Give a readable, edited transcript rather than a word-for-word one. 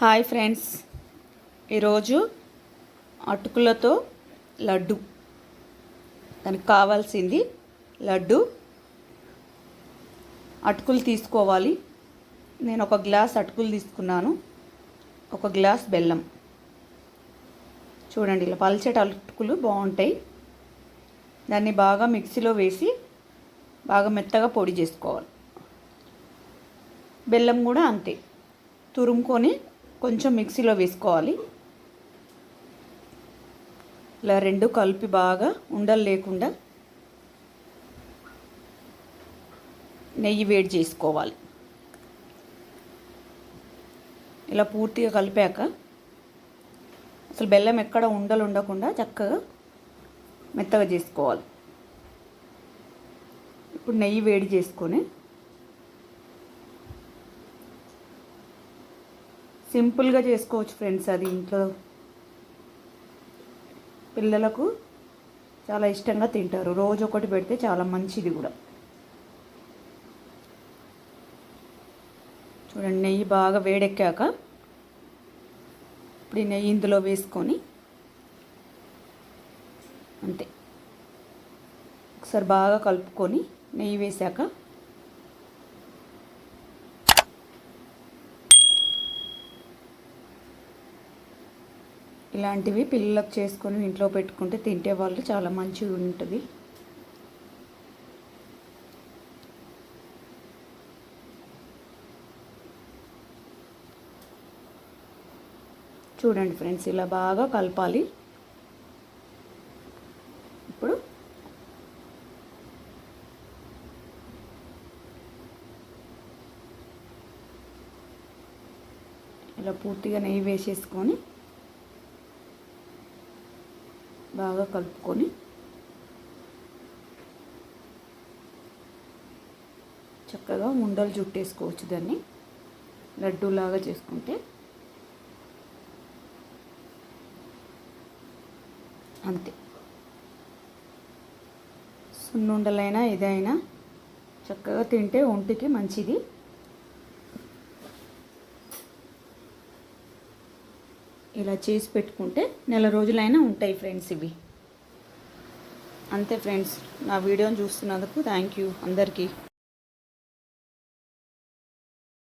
Hi friends, ఈరోజు అటుకులతో లడ్డు. దానికి కావాల్సింది లడ్డు. అటుకులు తీసుకోవాలి. నేను ఒక గ్లాస్ అటుకులు తీసుకున్నాను, ఒక గ్లాస్ బెల్లం. చూడండి, ఇలా పల్చటి అటుకులు బాగుంటాయి. దాన్ని బాగా మిక్సీలో వేసి బాగా మెత్తగా పొడి చేసుకోవాలి. బెల్లం కూడా అంతే, తురుముకొని కొంచెం మిక్సీలో వేసుకోవాలి. ఇలా రెండు కలిపి బాగా ఉండలు లేకుండా నెయ్యి వేడి చేసుకోవాలి. ఇలా పూర్తిగా కలిపాక అసలు బెల్లం ఎక్కడ ఉండలు ఉండకుండా చక్కగా మెత్తగా చేసుకోవాలి. ఇప్పుడు నెయ్యి వేడి చేసుకొని సింపుల్గా చేసుకోవచ్చు ఫ్రెండ్స్. అది ఇంట్లో పిల్లలకు చాలా ఇష్టంగా తింటారు. రోజు ఒకటి పెడితే చాలా మంచిది కూడా. చూడండి, నెయ్యి బాగా వేడెక్కాక ఇప్పుడు ఈ నెయ్యి ఇందులో వేసుకొని అంతే ఒకసారి బాగా కలుపుకొని నెయ్యి వేసాక ఇలాంటివి పిల్లలకు చేసుకొని ఇంట్లో పెట్టుకుంటే తింటే వాళ్ళు చాలా మంచిగా ఉంటుంది. చూడండి ఫ్రెండ్స్, ఇలా బాగా కలపాలి. ఇప్పుడు ఇలా పూర్తిగా నెయ్యి వేసేసుకొని బాగా కలుపుకొని చక్కగా ఉండలు చుట్టేసుకోవచ్చు. దాన్ని లడ్డూలాగా చేసుకుంటే అంతే. సున్నుండలైనా ఏదైనా చక్కగా తింటే ఒంటికి మంచిది. ఇలా చేసి పెట్టుకుంటే నెల రోజులైనా ఉంటాయి ఫ్రెండ్స్ ఇవి. అంతే ఫ్రెండ్స్, నా వీడియోని చూస్తున్నందుకు థ్యాంక్ యూ అందరికీ.